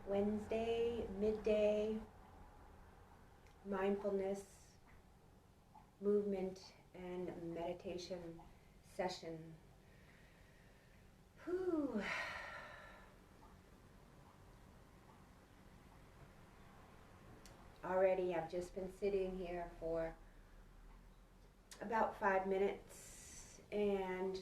Wednesday, midday, mindfulness, movement, and meditation session. Whew. Already I've just been sitting here for about 5 minutes and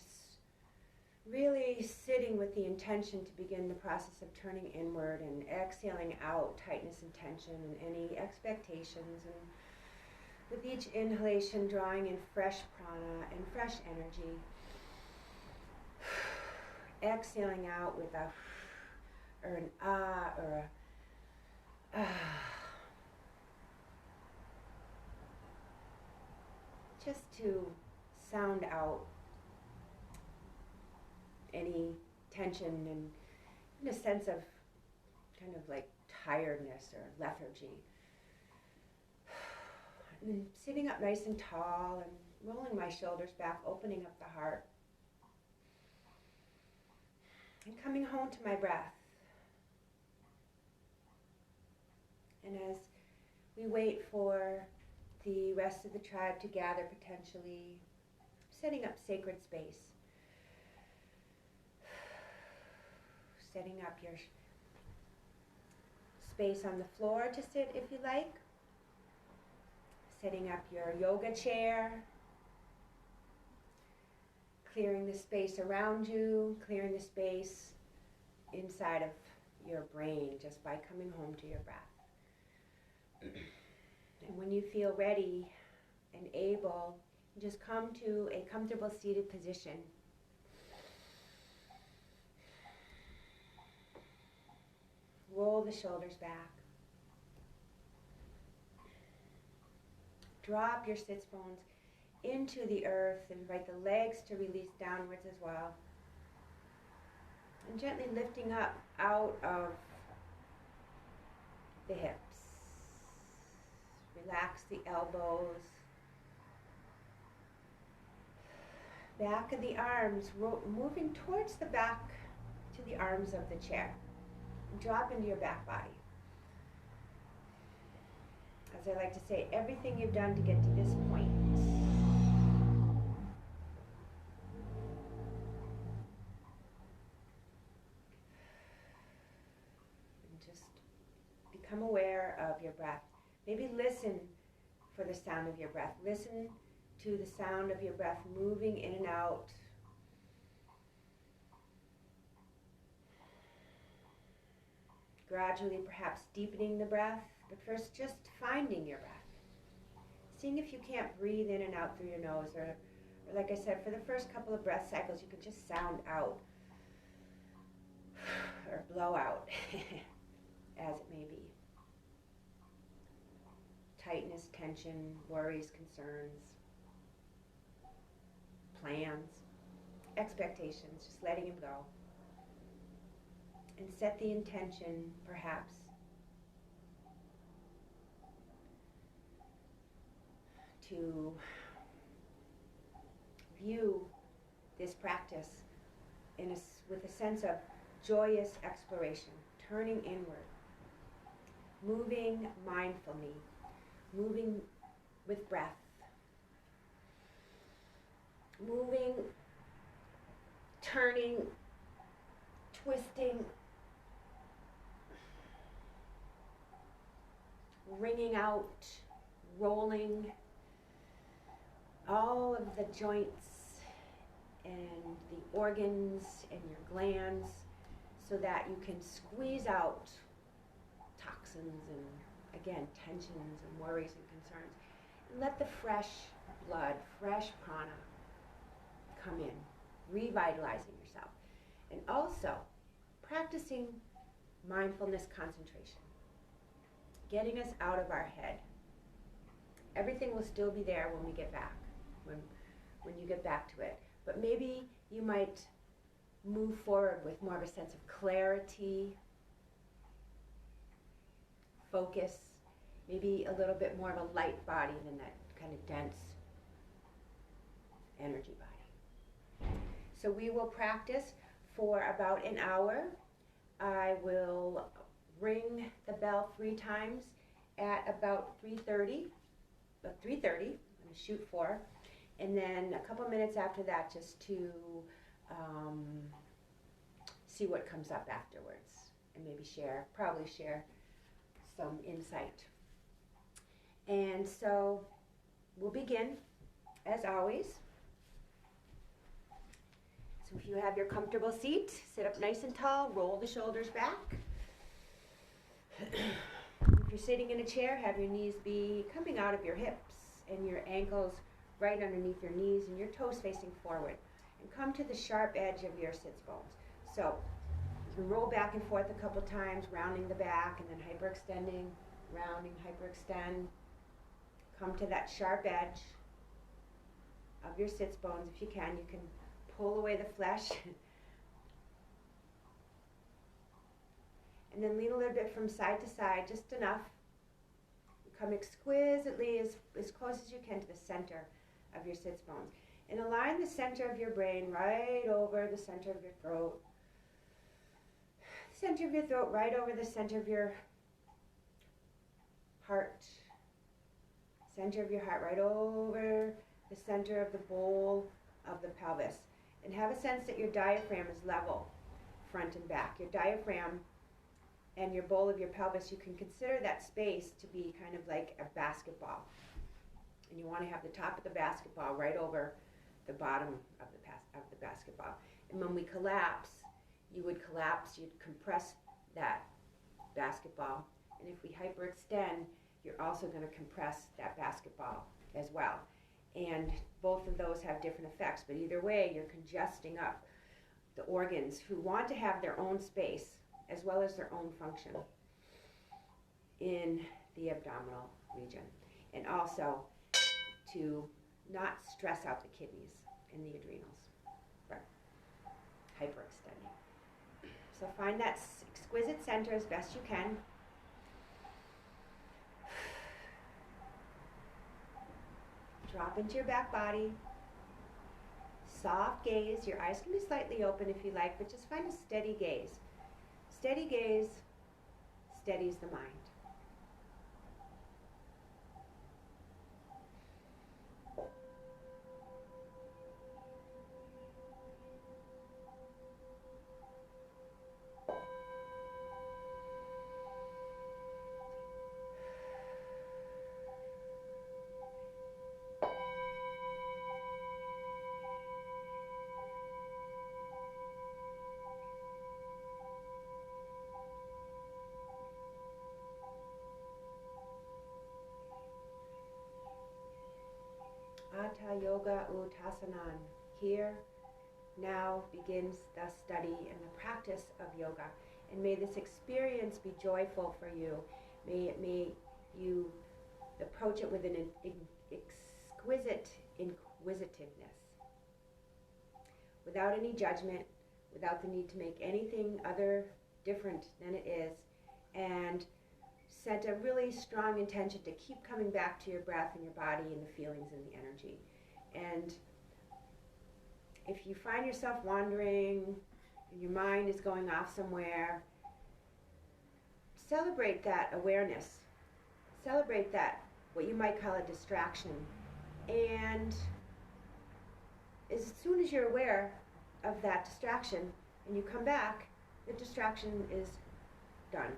really sitting with the intention to begin the process of turning inward and exhaling out tightness and tension and any expectations, and with each inhalation drawing in fresh prana and fresh energy, exhaling out with a or an ah or a ah, just to sound out any tension and a sense of kind of like tiredness or lethargy. And then sitting up nice and tall and rolling my shoulders back, opening up the heart. And coming home to my breath. And as we wait for the rest of the tribe to gather, potentially setting up sacred space. Setting up your space on the floor to sit if you like. Setting up your yoga chair. Clearing the space around you, clearing the space inside of your brain just by coming home to your breath. And when you feel ready and able, just come to a comfortable seated position. Roll the shoulders back. Drop your sits bones into the earth. Invite the legs to release downwards as well. And gently lifting up out of the hips. Relax the elbows. Back of the arms, moving towards the back to the arms of the chair. Drop into your back body. As I like to say, everything you've done to get to this point. And just become aware of your breath. Maybe listen for the sound of your breath. Listen to the sound of your breath moving in and out. Gradually, perhaps deepening the breath, but first just finding your breath. Seeing if you can't breathe in and out through your nose, or like I said, for the first couple of breath cycles, you can just sound out or blow out, as it may be. Tightness, tension, worries, concerns, plans, expectations, just letting them go. And set the intention, perhaps, to view this practice with a sense of joyous exploration, turning inward, moving mindfully, moving with breath, moving, turning, twisting, wringing out, rolling all of the joints and the organs and your glands so that you can squeeze out toxins and, again, tensions and worries and concerns. And let the fresh blood, fresh prana come in, revitalizing yourself. And also practicing mindfulness concentration. Getting us out of our head. Everything will still be there when we get back, when you get back to it. But maybe you might move forward with more of a sense of clarity, focus, maybe a little bit more of a light body than that kind of dense energy body. So we will practice for about an hour. I will ring the bell 3 times at about 3:30. About 3:30, I'm going to shoot for. And then a couple minutes after that, just to see what comes up afterwards. And maybe probably share some insight. And so we'll begin, as always. So if you have your comfortable seat, sit up nice and tall, roll the shoulders back. If you're sitting in a chair, have your knees be coming out of your hips and your ankles right underneath your knees and your toes facing forward. And come to the sharp edge of your sits bones. So you can roll back and forth a couple times, rounding the back and then hyperextending, rounding, hyperextend. Come to that sharp edge of your sits bones. If you can pull away the flesh. And then lean a little bit from side to side, just enough. Come exquisitely as close as you can to the center of your sits bones. And align the center of your brain right over the center of your throat. Center of your throat right over the center of your heart. Center of your heart right over the center of the bowl of the pelvis. And have a sense that your diaphragm is level, front and back. Your diaphragm and your bowl of your pelvis, you can consider that space to be kind of like a basketball. And you want to have the top of the basketball right over the bottom of the basketball. And when we collapse, you'd compress that basketball. And if we hyperextend, you're also going to compress that basketball as well. And both of those have different effects, but either way, you're congesting up the organs who want to have their own space as well as their own function in the abdominal region. And also to not stress out the kidneys and the adrenals, but hyperextending. So find that exquisite center as best you can. Drop into your back body. Soft gaze. Your eyes can be slightly open if you like, but just find a steady gaze. Steady gaze steadies the mind. Hatha Yoga Uttasanan. Here, now begins the study and the practice of yoga. And may this experience be joyful for you. May you approach it with an exquisite inquisitiveness. Without any judgment, without the need to make anything other different than it is. And set a really strong intention to keep coming back to your breath and your body and the feelings and the energy. And if you find yourself wandering and your mind is going off somewhere, celebrate that awareness. Celebrate that, what you might call a distraction. And as soon as you're aware of that distraction and you come back, the distraction is done.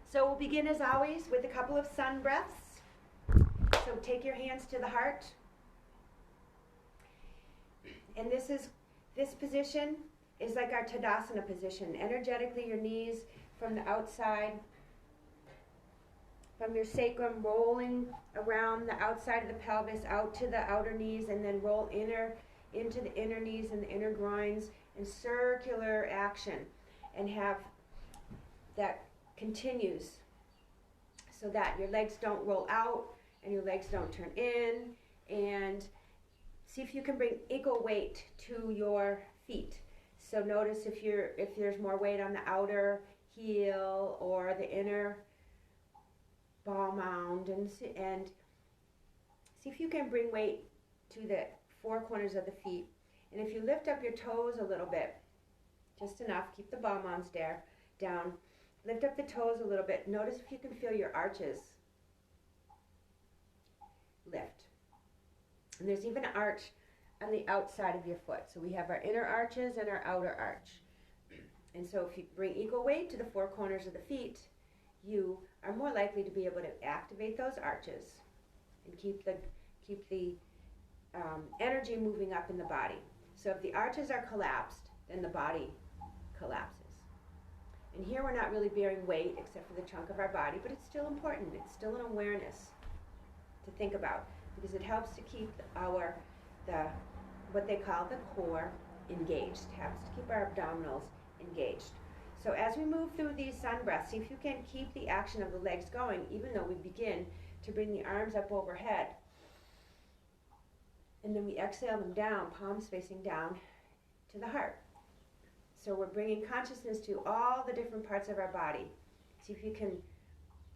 So we'll begin as always with a couple of sun breaths. So take your hands to the heart. And this position is like our Tadasana position. Energetically, your knees from the outside, from your sacrum, rolling around the outside of the pelvis, out to the outer knees, and then roll into the inner knees and the inner groins in circular action. And have that continues so that your legs don't roll out and your legs don't turn in. And see if you can bring equal weight to your feet. So notice if there's more weight on the outer heel or the inner ball mound, and see if you can bring weight to the four corners of the feet. And if you lift up your toes a little bit just enough. Keep the ball mounds there, down. Lift up the toes a little bit. Notice if you can feel your arches lift. And there's even an arch on the outside of your foot. So we have our inner arches and our outer arch. And so if you bring equal weight to the four corners of the feet, you are more likely to be able to activate those arches and keep the energy moving up in the body. So if the arches are collapsed, then the body collapses. And here we're not really bearing weight except for the trunk of our body, but it's still important. It's still an awareness to think about, because it helps to keep what they call the core engaged. It helps to keep our abdominals engaged. So as we move through these sun breaths, see if you can keep the action of the legs going, even though we begin to bring the arms up overhead. And then we exhale them down, palms facing down to the heart. So we're bringing consciousness to all the different parts of our body. See if you can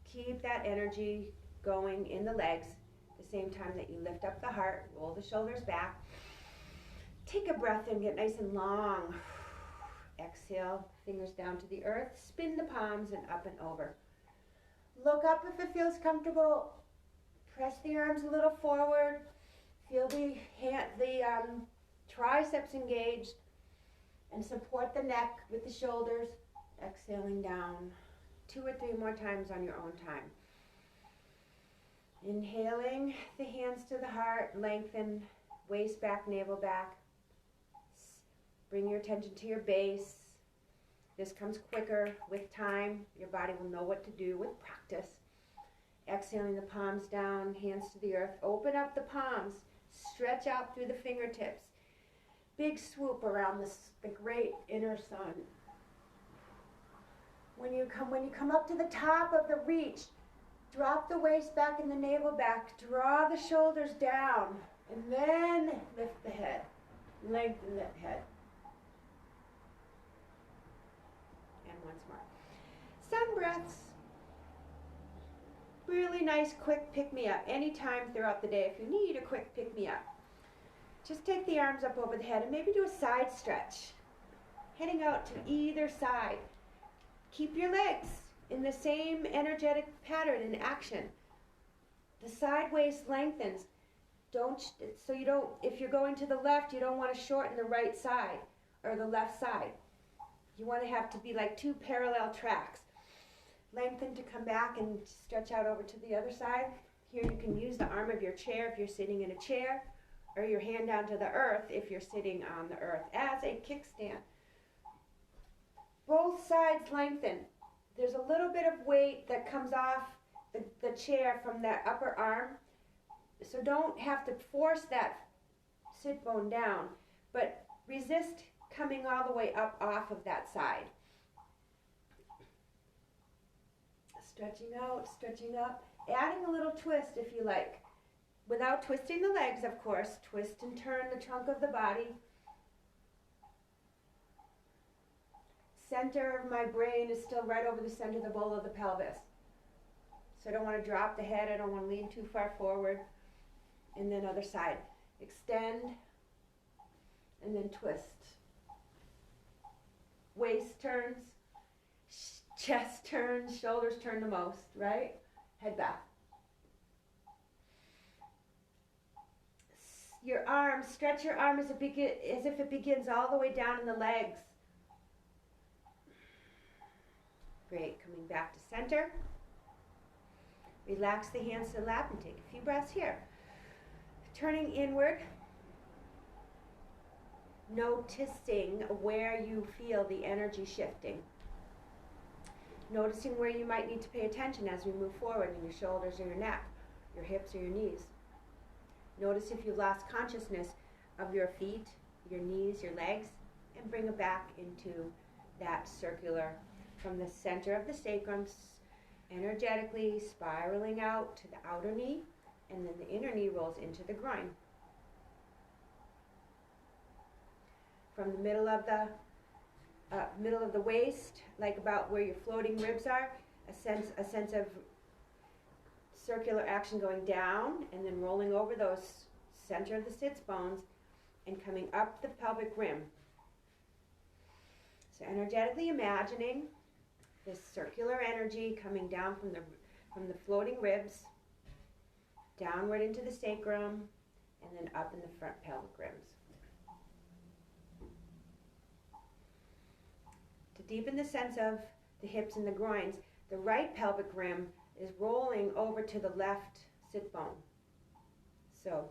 keep that energy going in the legs at the same time that you lift up the heart, roll the shoulders back. Take a breath in, get nice and long. Exhale, fingers down to the earth, spin the palms and up and over. Look up if it feels comfortable. Press the arms a little forward. Feel the triceps engaged, and support the neck with the shoulders. Exhaling down 2 or 3 more times on your own time. Inhaling the hands to the heart, lengthen waist back, navel back. Bring your attention to your base. This comes quicker with time. Your body will know what to do with practice. Exhaling the palms down, hands to the earth. Open up the palms. Stretch out through the fingertips. Big swoop around the great inner sun. When you come up to the top of the reach, drop the waist back and the navel back. Draw the shoulders down. And then lift the head. Lengthen that head. And once more. Sun breaths. Really nice, quick pick-me-up anytime throughout the day if you need a quick pick-me-up. Just take the arms up over the head and maybe do a side stretch, heading out to either side. Keep your legs in the same energetic pattern in action. The side waist lengthens. If you're going to the left, you don't want to shorten the right side or the left side. You want to have to be like 2 parallel tracks. Lengthen to come back and stretch out over to the other side. Here you can use the arm of your chair if you're sitting in a chair, or your hand down to the earth if you're sitting on the earth as a kickstand. Both sides lengthen. There's a little bit of weight that comes off the chair from that upper arm, so don't have to force that sit bone down, but resist coming all the way up off of that side. Stretching out, stretching up, adding a little twist if you like. Without twisting the legs, of course. Twist and turn the trunk of the body. Center of my brain is still right over the center of the bowl of the pelvis. So I don't want to drop the head. I don't want to lean too far forward. And then other side. Extend and then twist. Waist turns. Chest turns, shoulders turn the most, right? Head back. Your arms, stretch your arm as if it begins all the way down in the legs. Great, coming back to center. Relax the hands to the lap and take a few breaths here. Turning inward. Noticing where you feel the energy shifting. Noticing where you might need to pay attention as we move forward in your shoulders or your neck, your hips or your knees. Notice if you've lost consciousness of your feet, your knees, your legs, and bring it back into that circular from the center of the sacrum, energetically spiraling out to the outer knee, and then the inner knee rolls into the groin. From the middle of the waist, like about where your floating ribs are, a sense of circular action going down and then rolling over those center of the sits bones and coming up the pelvic rim. So energetically imagining this circular energy coming down from the floating ribs, downward into the sacrum, and then up in the front pelvic rims. To deepen the sense of the hips and the groins, the right pelvic rim is rolling over to the left sit bone. So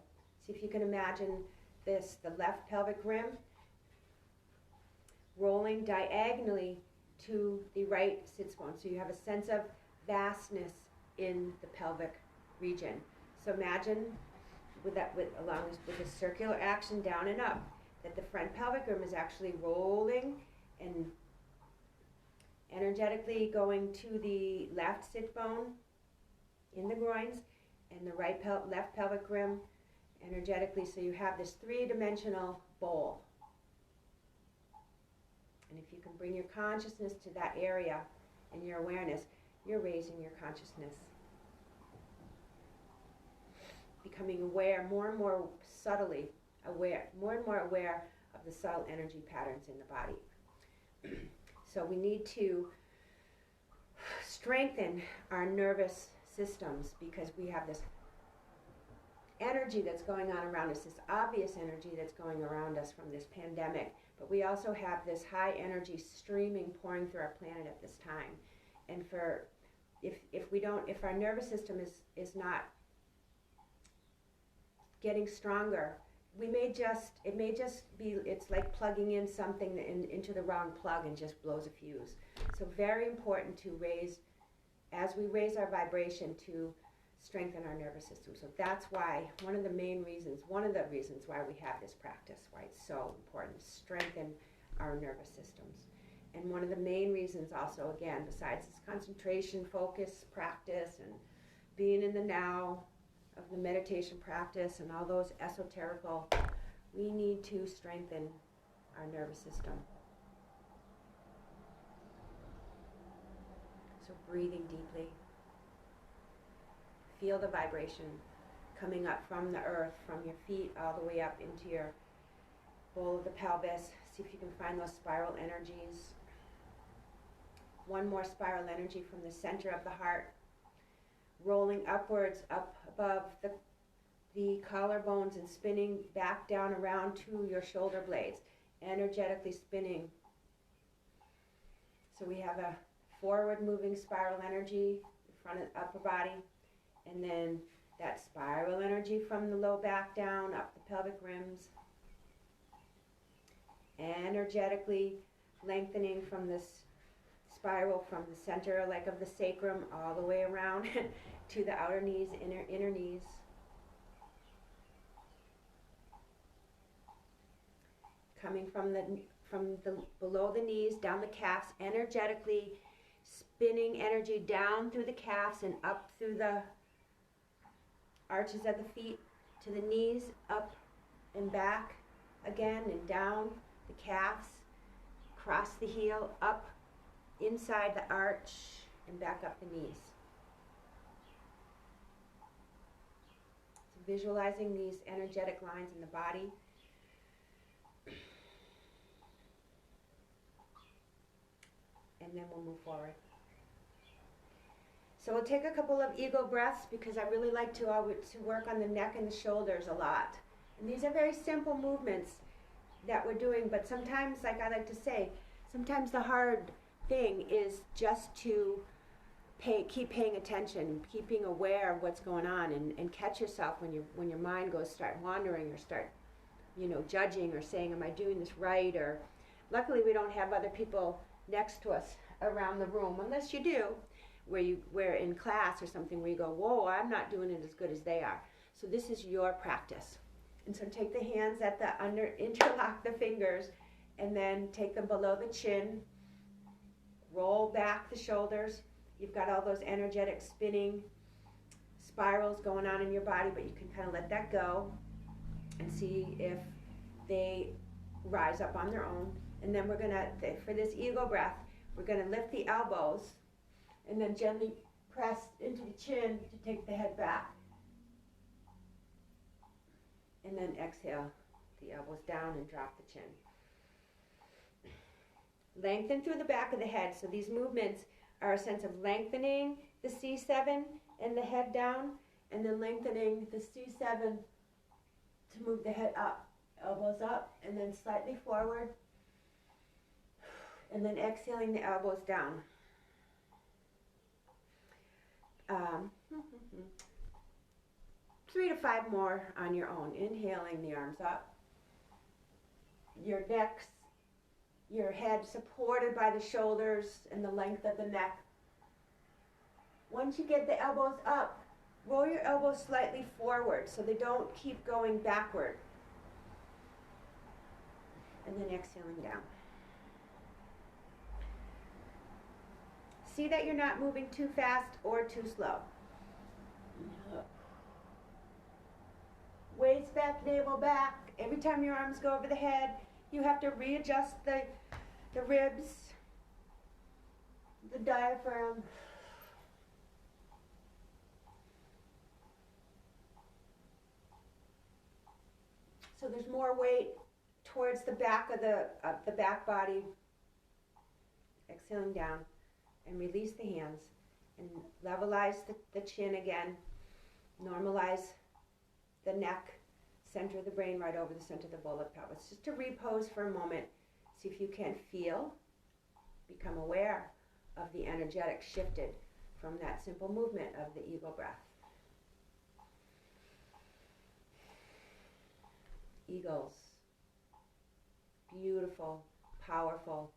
see if you can imagine this, the left pelvic rim rolling diagonally to the right sits bone. So you have a sense of vastness in the pelvic region. So imagine along with the circular action down and up, that the front pelvic rim is actually rolling and energetically going to the left sit bone in the groins, and the left pelvic rim energetically, so you have this three-dimensional bowl. And if you can bring your consciousness to that area and your awareness, you're raising your consciousness. Becoming aware, more and more subtly aware, more and more aware of the subtle energy patterns in the body. So we need to strengthen our nervous systems because we have this energy that's going on around us, this obvious energy that's going around us from this pandemic, but we also have this high energy streaming pouring through our planet at this time. And if our nervous system is not getting stronger, it may just be, it's like plugging in something into the wrong plug and just blows a fuse. So very important to as we raise our vibration, to strengthen our nervous system. So that's why, one of the reasons why we have this practice, why it's so important, to strengthen our nervous systems. And one of the main reasons also, again, besides this concentration, focus, practice, and being in the now of the meditation practice and all those esoterical, we need to strengthen our nervous system. So breathing deeply. Feel the vibration coming up from the earth, from your feet all the way up into your bowl of the pelvis. See if you can find those spiral energies. One more spiral energy from the center of the heart, rolling upwards, up above the collarbones and spinning back down around to your shoulder blades, energetically spinning. So we have a forward moving spiral energy in front of the upper body, and then that spiral energy from the low back down, up the pelvic rims, energetically lengthening from this spiral from the center of the sacrum all the way around to the outer knees, inner knees. Coming from the below the knees, down the calves, energetically spinning energy down through the calves and up through the arches of the feet to the knees, up and back again, and down the calves, across the heel, up inside the arch and back up the knees. So visualizing these energetic lines in the body. And then we'll move forward. So we'll take a couple of ego breaths because I really like to work on the neck and the shoulders a lot. And these are very simple movements that we're doing, but sometimes, like I like to say, sometimes the hard thing is just to keep paying attention, keeping aware of what's going on, and catch yourself when your mind start wandering or start, judging or saying, am I doing this right? Or luckily we don't have other people next to us around the room, unless you do, where in class or something where you go, whoa, I'm not doing it as good as they are. So this is your practice. And so take the hands at the interlock the fingers, and then take them below the chin, roll back the shoulders. You've got all those energetic spinning spirals going on in your body, but you can kind of let that go and see if they rise up on their own. And then we're gonna, for this ego breath, we're gonna lift the elbows and then gently press into the chin to take the head back. And then exhale the elbows down and drop the chin. Lengthen through the back of the head. So these movements are a sense of lengthening the C7 and the head down, and then lengthening the C7 to move the head up. Elbows up, and then slightly forward, and then exhaling the elbows down. 3 to 5 more on your own. Inhaling the arms up. Your neck, your head supported by the shoulders and the length of the neck. Once you get the elbows up, roll your elbows slightly forward so they don't keep going backward. And then exhaling down. See that you're not moving too fast or too slow. Waist back, navel back. Every time your arms go over the head, you have to readjust the ribs, the diaphragm. So there's more weight towards the back of the back body. Exhaling down, and release the hands, and levelize the chin again. Normalize the neck, center of the brain right over the center of the bowl of pelvis. Just to repose for a moment. See if you can feel, become aware of the energetic shifted from that simple movement of the eagle breath. Eagles, beautiful, powerful,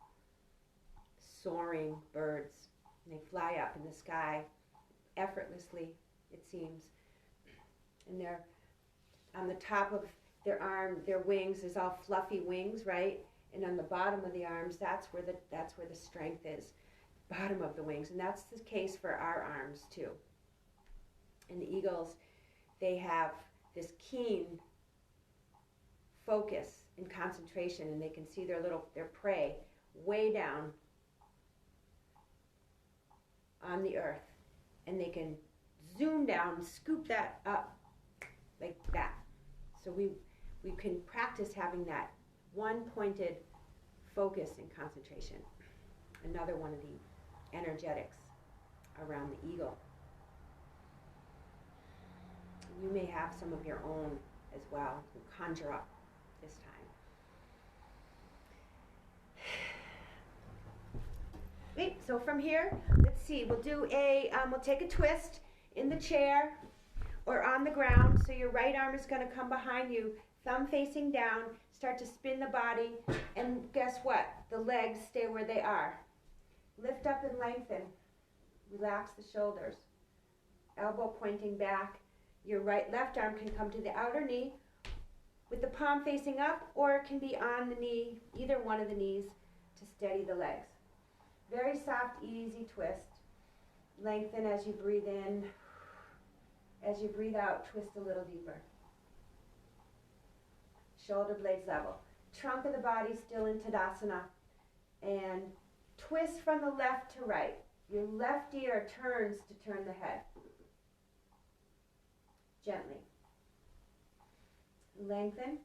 soaring birds. And they fly up in the sky effortlessly, it seems. And they're on the top of their arm, their wings is all fluffy wings, right? And on the bottom of the arms, that's where the strength is. Bottom of the wings, and that's the case for our arms too. And the eagles, they have this keen focus and concentration, and they can see their prey way down on the earth, and they can zoom down, scoop that up like that. So we can practice having that one pointed focus and concentration. Another one of the energetics around the eagle. You may have some of your own as well to conjure up this time. Wait, so from here, let's see, we'll take a twist in the chair or on the ground. So your right arm is going to come behind you, thumb facing down, start to spin the body, and guess what? The legs stay where they are. Lift up and lengthen. Relax the shoulders. Elbow pointing back. Your left arm can come to the outer knee with the palm facing up, or it can be on the knee, either one of the knees, to steady the legs. Very soft, easy twist. Lengthen as you breathe in. As you breathe out, twist a little deeper. Shoulder blades level. Trunk of the body still in Tadasana. And twist from the left to right. Your left ear turns to turn the head. Gently. Lengthen.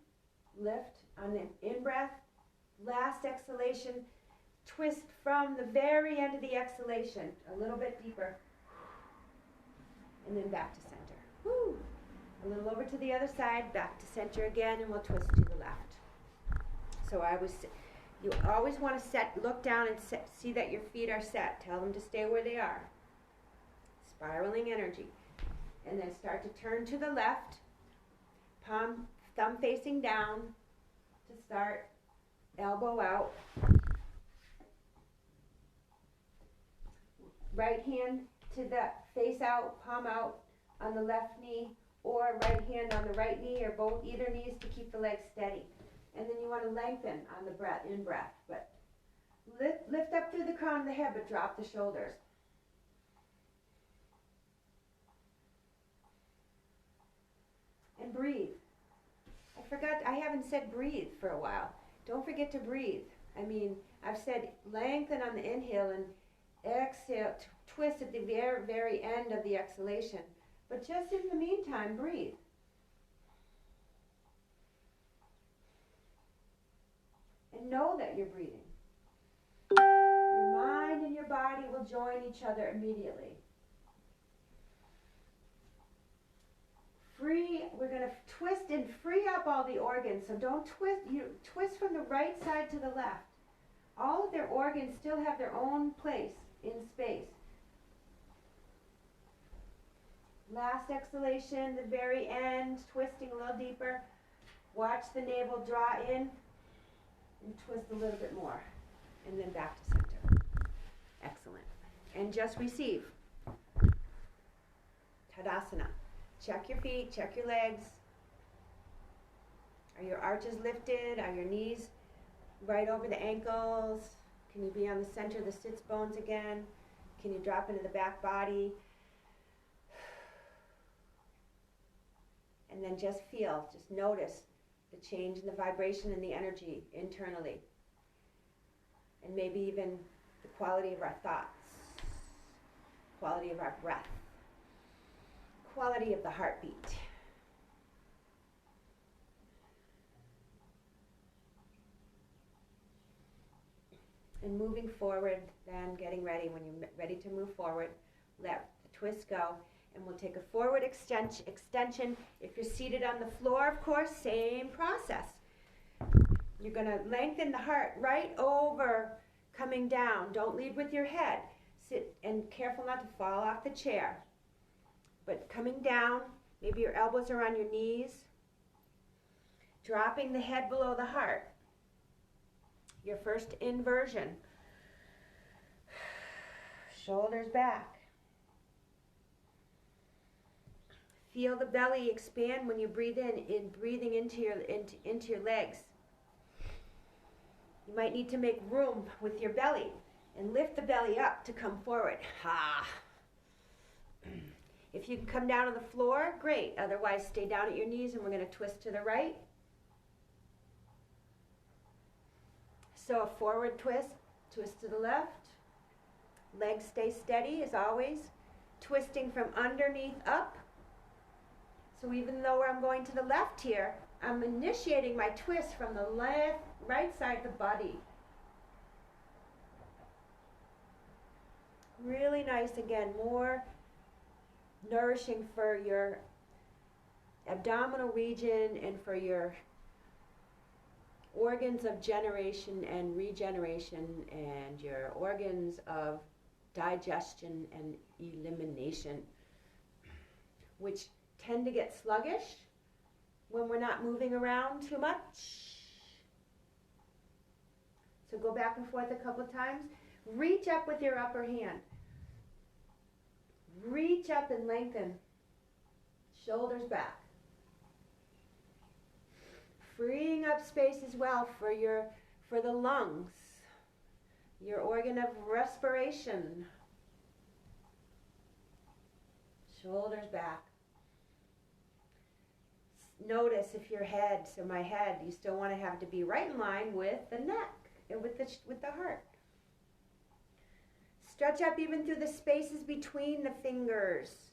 Lift on the in-breath. Last exhalation. Twist from the very end of the exhalation. A little bit deeper. And then back to center. Woo. A little over to the other side. Back to center again, and we'll twist to the left. So you always want to look down and see that your feet are set. Tell them to stay where they are. Spiraling energy. And then start to turn to the left. Thumb facing down to start. Elbow out. Right hand to the face out, palm out on the left knee, or right hand on the right knee, or either knees to keep the legs steady. And then you want to lengthen on the in-breath, but lift up through the crown of the head, but drop the shoulders. And breathe. I haven't said breathe for a while. Don't forget to breathe. I mean, I've said lengthen on the inhale and exhale, twist at the very, very end of the exhalation. But just in the meantime, breathe. And know that you're breathing. body will join each other immediately. We're going to twist and free up all the organs. So don't twist, you twist from the right side to the left. All of their organs still have their own place in space. Last exhalation, the very end, twisting a little deeper. Watch the navel draw in and twist a little bit more. And then back to center. Excellent. And just receive. Tadasana. Check your feet, check your legs. Are your arches lifted? Are your knees right over the ankles? Can you be on the center of the sits bones again? Can you drop into the back body? And then just feel, just notice the change in the vibration and the energy internally. And maybe even the quality of our thoughts, quality of our breath, quality of the heartbeat. And moving forward, then getting ready, when you're ready to move forward, let the twist go. And we'll take a forward extension. If you're seated on the floor, of course, same process. You're going to lengthen the heart right over, coming down. Don't lead with your head. Sit and careful not to fall off the chair. But coming down, maybe your elbows are on your knees. Dropping the head below the heart. Your first inversion. Shoulders back. Feel the belly expand when you breathe in breathing into your legs. You might need to make room with your belly and lift the belly up to come forward. Ha! If you can come down on the floor, great. Otherwise, stay down at your knees and we're going to twist to the right. So a forward twist, twist to the left. Legs stay steady as always. Twisting from underneath up. So even though I'm going to the left here, I'm initiating my twist from the right side of the body. Really nice, again, more nourishing for your abdominal region and for your organs of generation and regeneration and your organs of digestion and elimination, which tend to get sluggish when we're not moving around too much. So go back and forth a couple of times. Reach up with your upper hand. Reach up and lengthen. Shoulders back. Freeing up space as well for the lungs, your organ of respiration. Shoulders back. Notice if your head, so my head, you still want to have to be right in line with the neck and with the heart. Stretch up even through the spaces between the fingers.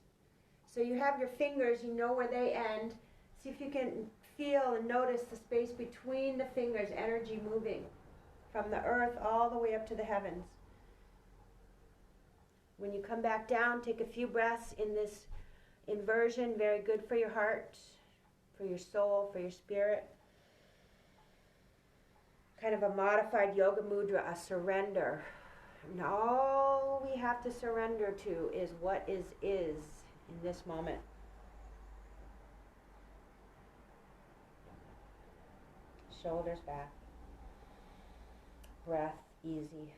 So you have your fingers, you know where they end. See if you can feel and notice the space between the fingers, energy moving from the earth all the way up to the heavens. When you come back down, take a few breaths in this inversion, very good for your heart, for your soul, for your spirit. Kind of a modified yoga mudra, a surrender. And all we have to surrender to is what is in this moment. Shoulders back. Breath easy.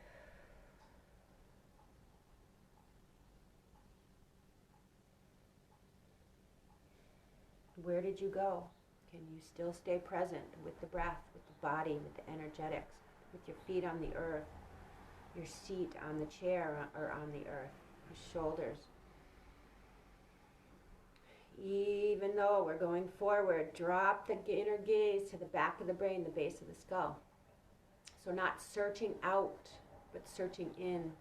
Where did you go? Can you still stay present with the breath, with the body, with the energetics, with your feet on the earth, your seat on the chair or on the earth, your shoulders? Even though we're going forward, drop the inner gaze to the back of the brain, the base of the skull. So not searching out, but searching in.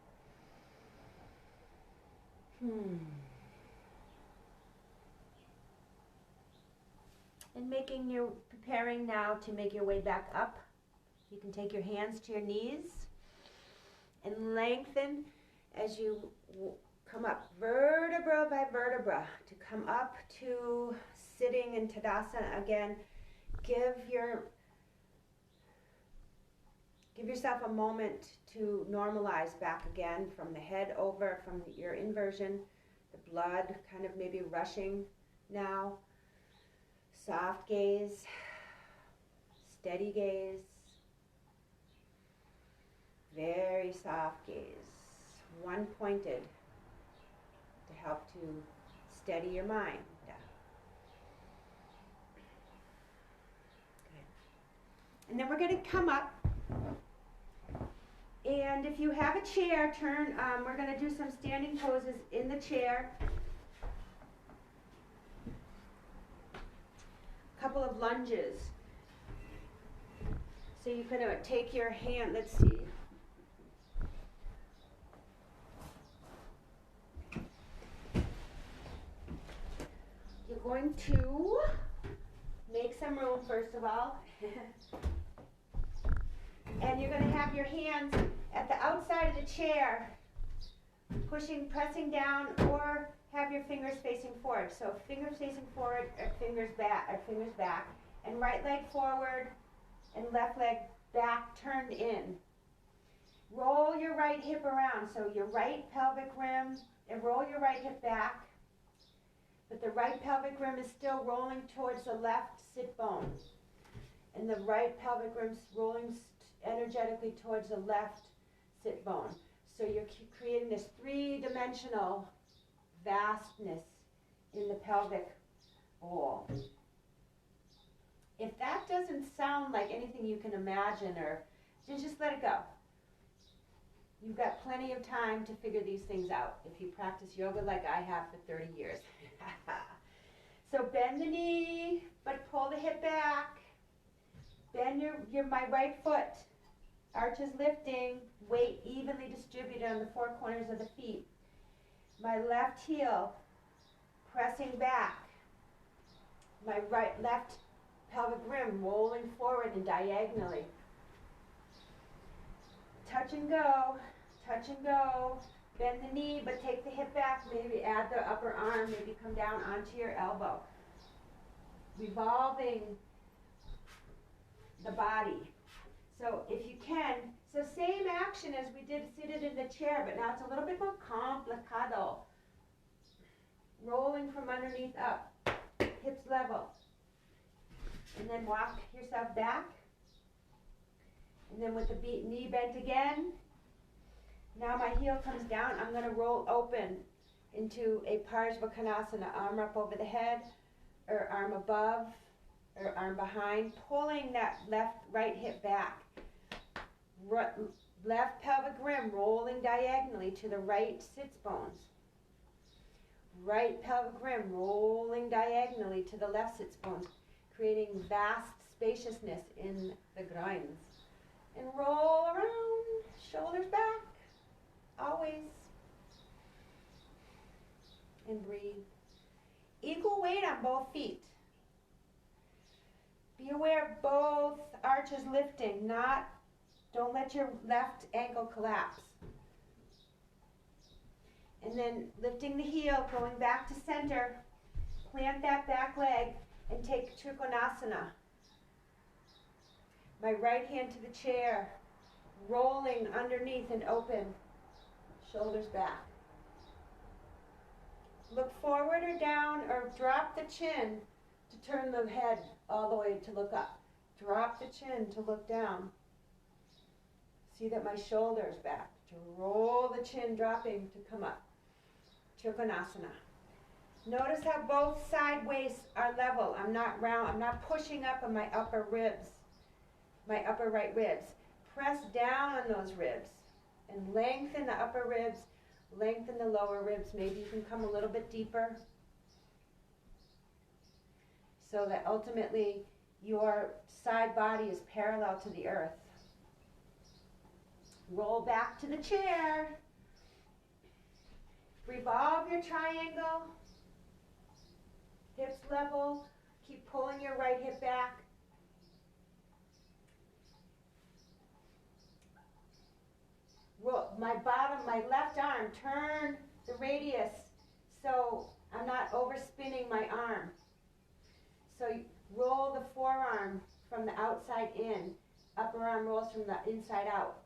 And preparing now to make your way back up. You can take your hands to your knees and lengthen as you come up vertebra by vertebra to come up to sitting in Tadasana again. Give yourself a moment to normalize back again from the head over, from your inversion, the blood kind of maybe rushing now. Soft gaze, steady gaze, very soft gaze, one pointed to help to steady your mind. Good. And then we're going to come up, and if you have a chair, we're going to do some standing poses in the chair. Couple of lunges. So you can take your hand, let's see. You're going to make some room first of all. And you're going to have your hands at the outside of the chair, pressing down, or have your fingers facing forward. So fingers facing forward, or fingers back, and right leg forward and left leg back turned in. Roll your right hip around, so your right pelvic rim, and roll your right hip back, but the right pelvic rim is still rolling towards the left sit bone, and the right pelvic rim's rolling energetically towards the left sit bone. So you're creating this three-dimensional vastness in the pelvic bowl. If that doesn't sound like anything you can imagine, or just let it go. You've got plenty of time to figure these things out if you practice yoga like I have for 30 years. So bend the knee, but pull the hip back. Bend my right foot. Arches lifting, weight evenly distributed on the four corners of the feet. My left heel pressing back. My left pelvic rim rolling forward and diagonally. Touch and go, touch and go. Bend the knee, but take the hip back. Maybe add the upper arm, maybe come down onto your elbow. Revolving the body. So if you can, so same action as we did seated in the chair, but now it's a little bit more complicado. Rolling from underneath up, hips level. And then walk yourself back. And then with the knee bent again. Now my heel comes down. I'm going to roll open into a Parsvakonasana. Arm up over the head, or arm above, or arm behind, pulling that right hip back. Left pelvic rim rolling diagonally to the right sits bones. Right pelvic rim rolling diagonally to the left sits bones, creating vast spaciousness in the groins. And roll around, shoulders back, always. And breathe. Equal weight on both feet. Be aware of both arches lifting, don't let your left ankle collapse. And then lifting the heel, going back to center, plant that back leg and take Trikonasana. My right hand to the chair, rolling underneath and open, shoulders back. Look forward or down, or drop the chin to turn the head all the way to look up. Drop the chin to look down. See that my shoulder is back. To roll the chin, dropping to come up. Trikonasana. Notice how both side waists are level. I'm not round. I'm not pushing up on my upper ribs, my upper right ribs. Press down on those ribs and lengthen the upper ribs, lengthen the lower ribs. Maybe you can come a little bit deeper so that ultimately your side body is parallel to the earth. Roll back to the chair. Revolve your triangle. Hips level. Keep pulling your right hip back. my left arm, turn the radius so I'm not overspinning my arm. So you roll the forearm from the outside in. Upper arm rolls from the inside out.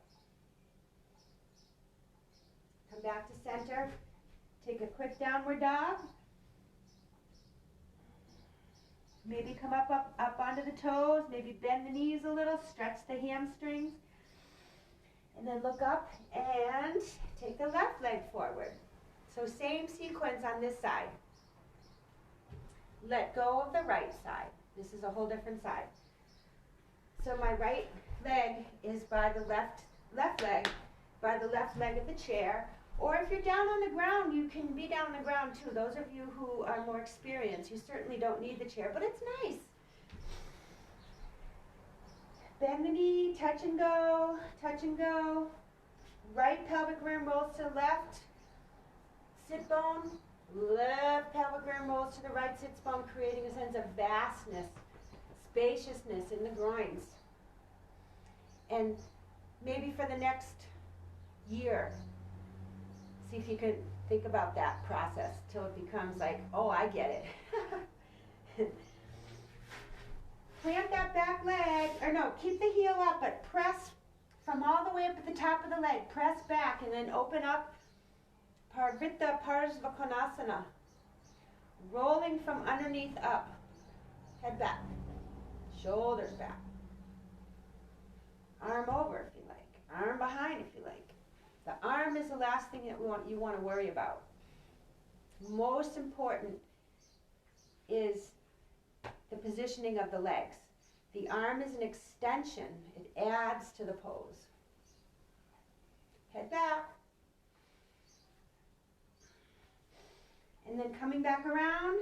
Come back to center. Take a quick downward dog. Maybe come up onto the toes. Maybe bend the knees a little. Stretch the hamstrings. And then look up and take the left leg forward. So same sequence on this side. Let go of the right side. This is a whole different side. So my right leg is by the left leg, by the left leg of the chair. Or if you're down on the ground, you can be down on the ground too. Those of you who are more experienced, you certainly don't need the chair, but it's nice. Bend the knee, touch and go, touch and go. Right pelvic rim rolls to the left. Sit bone. Left pelvic rim rolls to the right sit bone, creating a sense of vastness, spaciousness in the groins. And maybe for the next year, see if you can think about that process till it becomes like, oh, I get it. Plant that back leg, or no, keep the heel up, but press from all the way up at the top of the leg. Press back and then open up. Parvritta Parsvakonasana. Rolling from underneath up. Head back. Shoulders back. Arm over if you like. Arm behind if you like. The arm is the last thing that you want to worry about. Most important is the positioning of the legs. The arm is an extension. It adds to the pose. Head back. And then coming back around,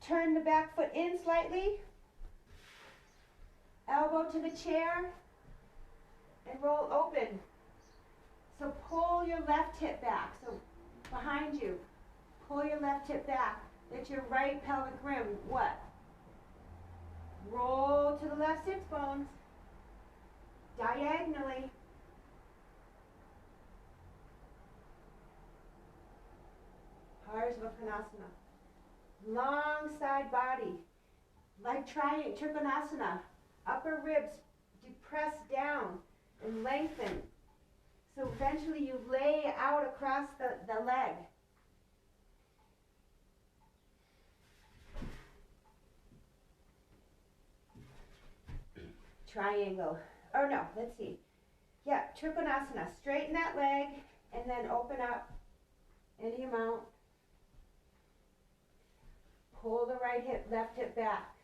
turn the back foot in slightly, elbow to the chair, and roll open. So pull your left hip back. So behind you, pull your left hip back. Let your right pelvic rim, what? Roll to the left sits bones, diagonally. Parsvakonasana. Long side body, like Trikonasana. Upper ribs depress down and lengthen. So eventually you lay out across the leg. Triangle. Oh no, let's see. Yeah, Trikonasana. Straighten that leg and then open up any amount. Pull the right hip, left hip back.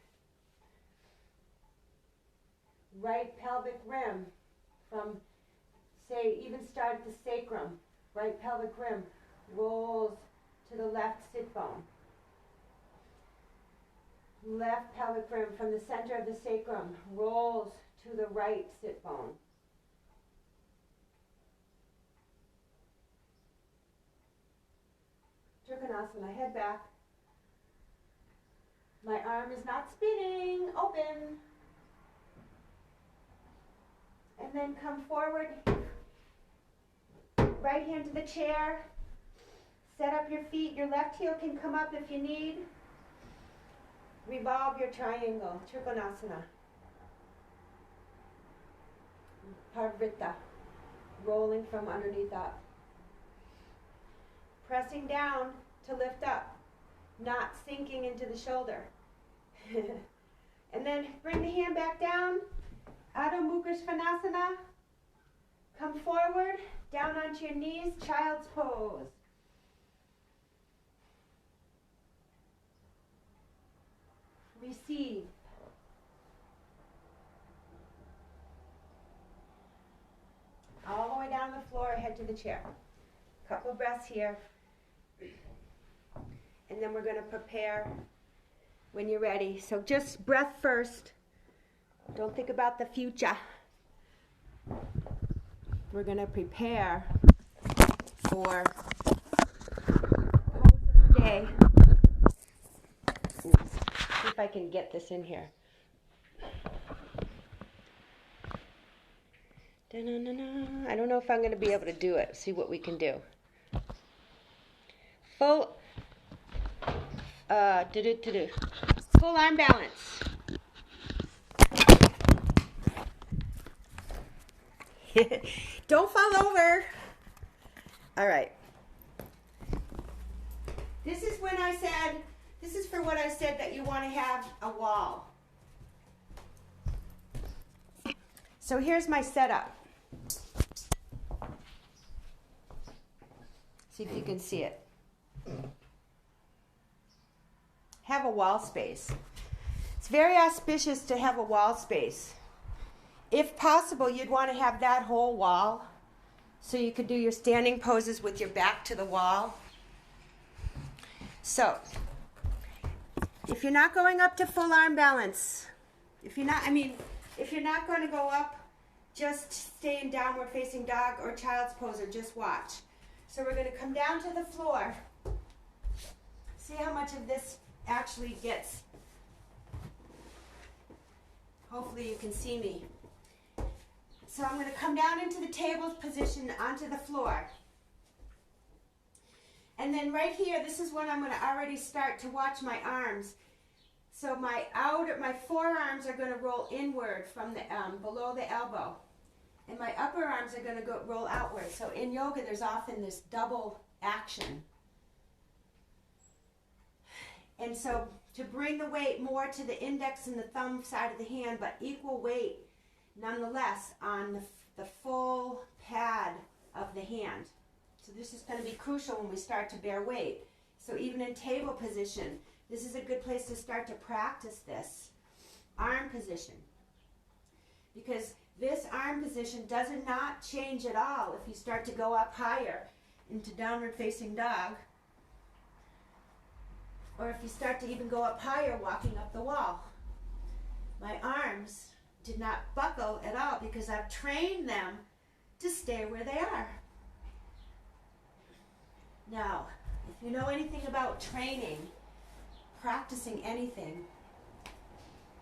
Right pelvic rim from, say, even start at the sacrum. Right pelvic rim rolls to the left sit bone. Left pelvic rim from the center of the sacrum rolls to the right sit bone. Trikonasana, head back. My arm is not spinning, open. And then come forward, right hand to the chair. Set up your feet, your left heel can come up if you need. Revolve your triangle, Trikonasana. Parvritta, rolling from underneath up. Pressing down to lift up, not sinking into the shoulder. And then bring the hand back down, Adho Mukha Svanasana. Come forward, down onto your knees, child's pose. Receive. All the way down the floor, head to the chair. Couple breaths here. And then we're going to prepare when you're ready. So just breath first. Don't think about the future. We're going to prepare for pose of the day. See if I can get this in here. I don't know if I'm going to be able to do it. See what we can do. Full full arm balance. Don't fall over. All right. This is for what I said that you want to have a wall. So here's my setup. See if you can see it. Have a wall space. It's very auspicious to have a wall space. If possible, you'd want to have that whole wall so you could do your standing poses with your back to the wall. So, if you're not going up to full arm balance, if you're not going to go up, just stay in downward facing dog or child's pose, or just watch. So we're going to come down to the floor. See how much of this actually gets. Hopefully you can see me. So I'm going to come down into the table position onto the floor. And then right here, this is when I'm going to already start to watch my arms. So my forearms are going to roll inward from the below the elbow. And my upper arms are going to roll outward. So in yoga, there's often this double action. And so to bring the weight more to the index and the thumb side of the hand, but equal weight nonetheless on the full pad of the hand. So this is going to be crucial when we start to bear weight. So even in table position, this is a good place to start to practice this arm position. Because this arm position does not change at all if you start to go up higher into downward facing dog, or if you start to even go up higher walking up the wall. My arms did not buckle at all because I've trained them to stay where they are. Now, if you know anything about training, practicing anything,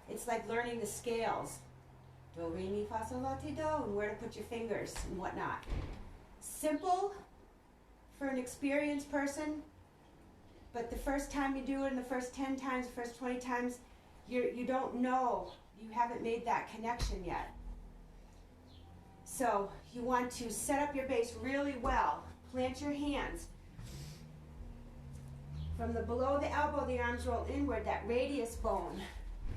it's like learning the scales. Do, re, mi, fa, sol, la, ti, do, and where to put your fingers and whatnot. Simple for an experienced person, but the first time you do it, and the first 10 times, the first 20 times, you don't know. You haven't made that connection yet. So you want to set up your base really well. Plant your hands. From the below the elbow, the arms roll inward. That radius bone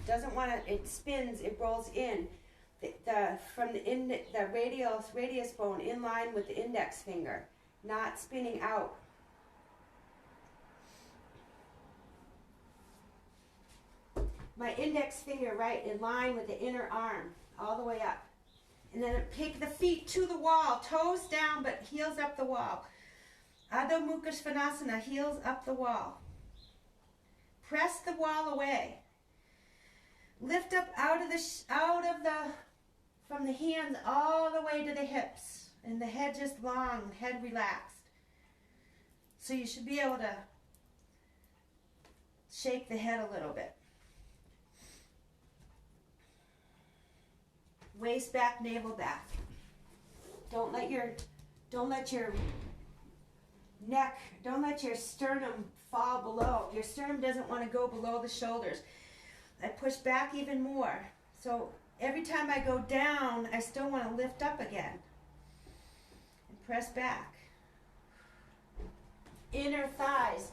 doesn't want to, it spins, it rolls in. From the radius bone in line with the index finger, not spinning out. My index finger right in line with the inner arm, all the way up. And then pick the feet to the wall, toes down but heels up the wall. Adho Mukha Svanasana, heels up the wall. Press the wall away. Lift up from the hands all the way to the hips, and the head just long, head relaxed. So you should be able to shake the head a little bit. Waist back, navel back. Don't let your neck, don't let your sternum fall below. Your sternum doesn't want to go below the shoulders. I push back even more. So every time I go down, I still want to lift up again. And press back. Inner thighs,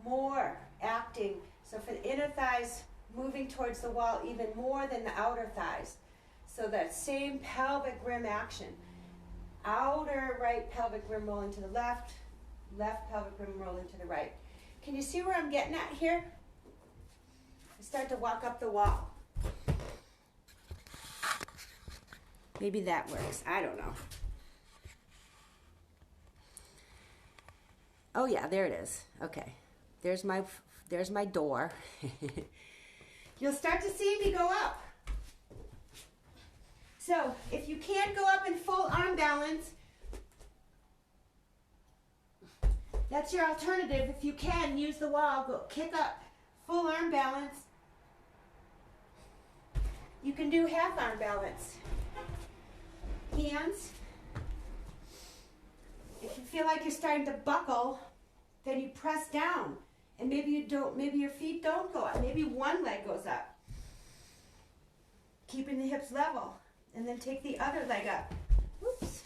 more acting. So for the inner thighs, moving towards the wall even more than the outer thighs. So that same pelvic rim action. Outer right pelvic rim rolling to the left, left pelvic rim rolling to the right. Can you see where I'm getting at here? I start to walk up the wall. Maybe that works. I don't know. Oh yeah, there it is. Okay. There's my door. You'll start to see me go up. So, if you can't go up in full arm balance, that's your alternative. If you can, use the wall, go kick up, full arm balance. You can do half arm balance. hands. If you feel like you're starting to buckle, then you press down. And maybe you don't, maybe your feet don't go up. Maybe one leg goes up. Keeping the hips level. And then take the other leg up. Whoops.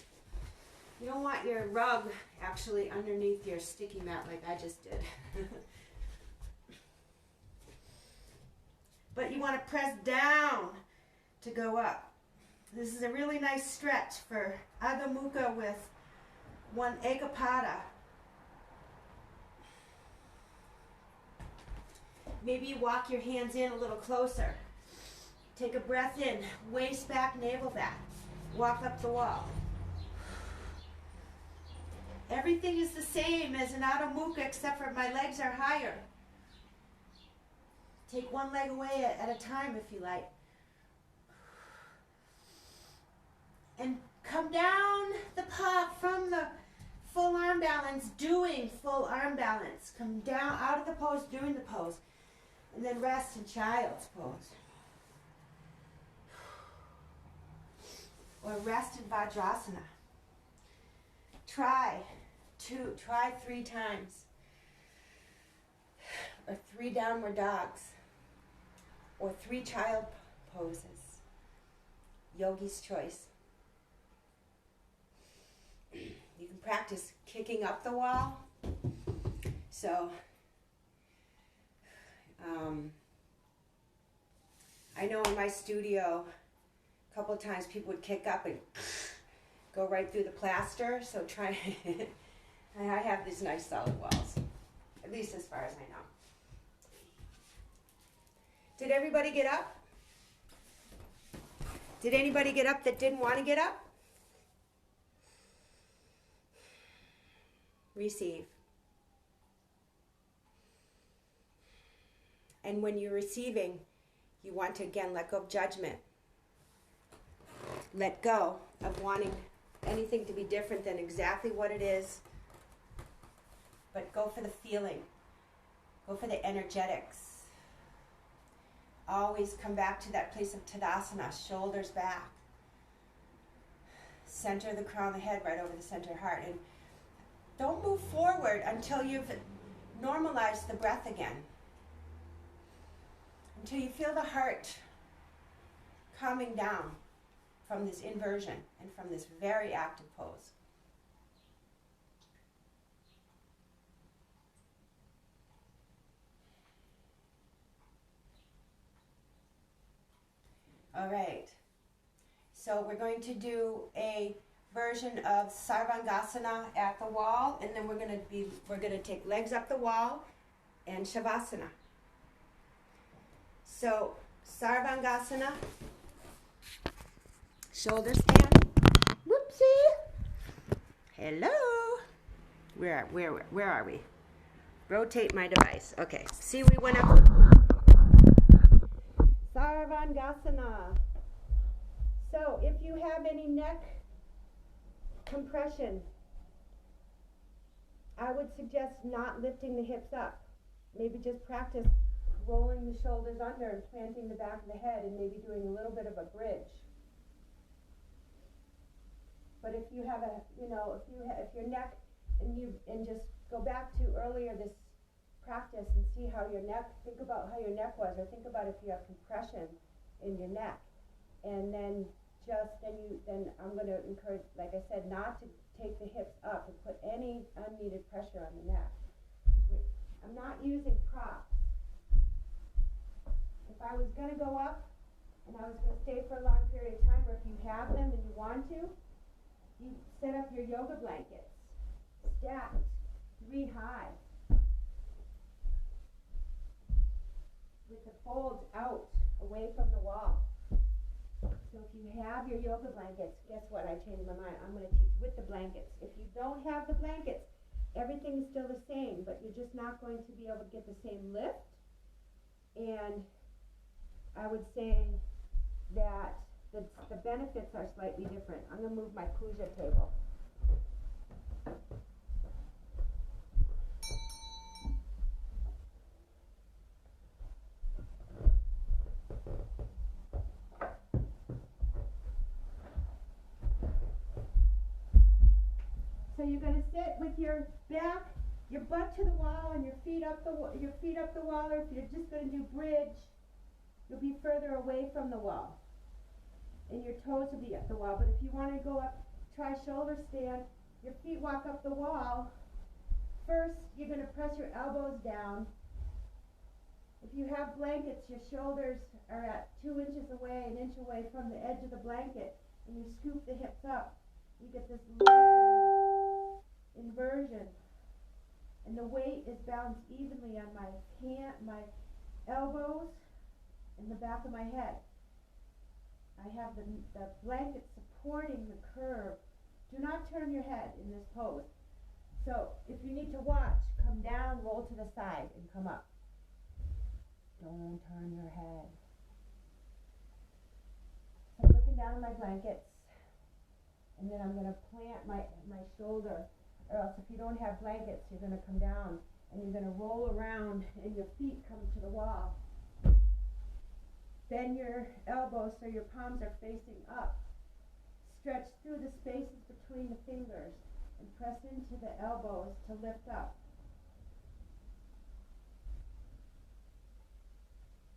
You don't want your rug actually underneath your sticky mat like I just did. But you want to press down to go up. This is a really nice stretch for Adho Mukha with one Ekapada. Maybe you walk your hands in a little closer. Take a breath in, waist back, navel back. Walk up the wall. Everything is the same as an Adho Mukha except for my legs are higher. Take one leg away at a time if you like. And come down the pop from the full arm balance, doing full arm balance. Come down out of the pose, doing the pose. And then rest in child's pose. Or rest in Vajrasana. Try 3 times. Or 3 downward dogs. Or 3 child poses. Yogi's choice. You can practice kicking up the wall. So, I know in my studio, a couple of times people would kick up and go right through the plaster. So try, I have these nice solid walls, at least as far as I know. Did everybody get up? Did anybody get up that didn't want to get up? Receive. And when you're receiving, you want to again let go of judgment. Let go of wanting anything to be different than exactly what it is. But go for the feeling. Go for the energetics. Always come back to that place of Tadasana, shoulders back. Center the crown of the head right over the center heart. And don't move forward until you've normalized the breath again. Until you feel the heart calming down from this inversion and from this very active pose. All right. So we're going to do a version of Sarvangasana at the wall, and then we're going to take legs up the wall and Shavasana. So, Sarvangasana, shoulders stand. Whoopsie. Hello. Where are we? Rotate my device. Okay. See, we went up. Sarvangasana. So, if you have any neck compression, I would suggest not lifting the hips up. Maybe just practice rolling the shoulders under and planting the back of the head and maybe doing a little bit of a bridge. But if you have if your neck and just go back to earlier this practice and see how your neck, think about how your neck was, or think about if you have compression in your neck. And then then I'm going to encourage, like I said, not to take the hips up and put any unneeded pressure on the neck. I'm not using props. If I was going to go up and I was going to stay for a long period of time, or if you have them and you want to, you set up your yoga blankets, stacked 3 high, with the folds out away from the wall. So if you have your yoga blankets, guess what? I changed my mind. I'm going to teach with the blankets. If you don't have the blankets, everything is still the same, but you're just not going to be able to get the same lift. And I would say that the benefits are slightly different. I'm going to move my puja table. So you're going to sit with your back, your butt to the wall, and your feet up the wall. Or if you're just going to do bridge, you'll be further away from the wall, and your toes will be at the wall. But if you want to go up, try shoulder stand. Your feet walk up the wall. First, you're going to press your elbows down. If you have blankets, your shoulders are at 2 inches away, an inch away from the edge of the blanket, and you scoop the hips up. You get this lovely inversion, and the weight is balanced evenly on my elbows, and the back of my head. I have the blanket supporting the curve. Do not turn your head in this pose. So if you need to watch, come down, roll to the side, and come up. Don't turn your head. So I'm looking down at my blankets, and then I'm going to plant my shoulder. Or else if you don't have blankets, you're going to come down, and you're going to roll around, and your feet come to the wall. Bend your elbows so your palms are facing up. Stretch through the spaces between the fingers and press into the elbows to lift up.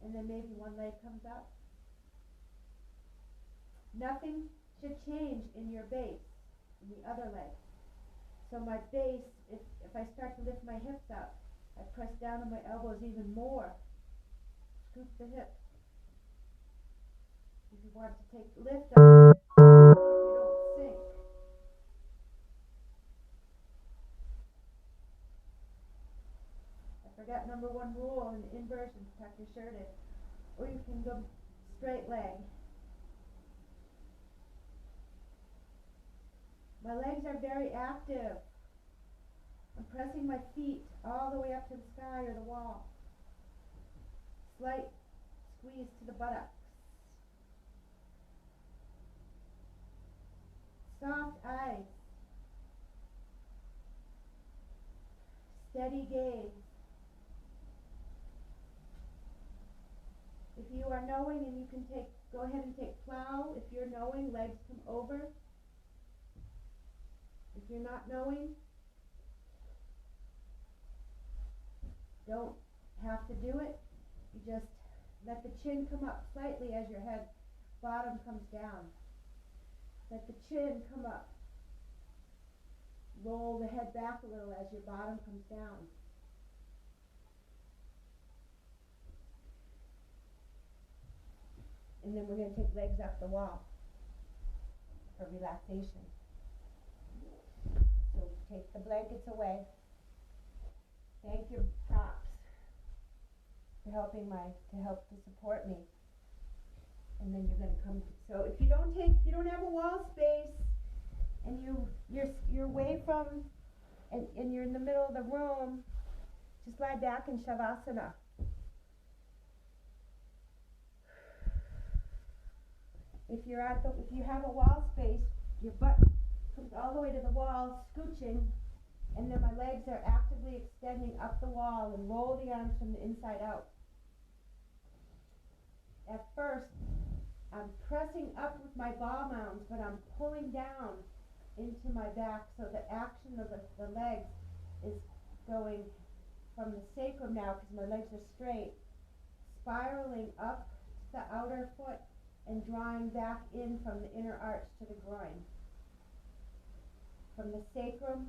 And then maybe one leg comes up. Nothing should change in your base, in the other leg. So my base, if I start to lift my hips up, I press down on my elbows even more. Scoop the hips. If you want to lift up, you don't sink. I forgot number 1 rule in inversion, tuck your shirt in. Or you can go straight leg. My legs are very active. I'm pressing my feet all the way up to the sky or the wall. Slight squeeze to the buttocks. Soft eyes. Steady gaze. If you are knowing, and you can go ahead and take plow. If you're knowing, legs come over. If you're not knowing, don't have to do it. You just let the chin come up slightly as your head bottom comes down. Let the chin come up. Roll the head back a little as your bottom comes down. And then we're going to take legs up the wall for relaxation. So take the blankets away. Thank your props for helping to support me. And then you're going to come. So if you don't have a wall space, and you're away from, and you're in the middle of the room, just lie back in Shavasana. If you have a wall space, your butt comes all the way to the wall, scooching, and then my legs are actively extending up the wall, and roll the arms from the inside out. At first, I'm pressing up with my ball mounds, but I'm pulling down into my back, so the action of the legs is going from the sacrum now, because my legs are straight, spiraling up to the outer foot and drawing back in from the inner arch to the groin. From the sacrum,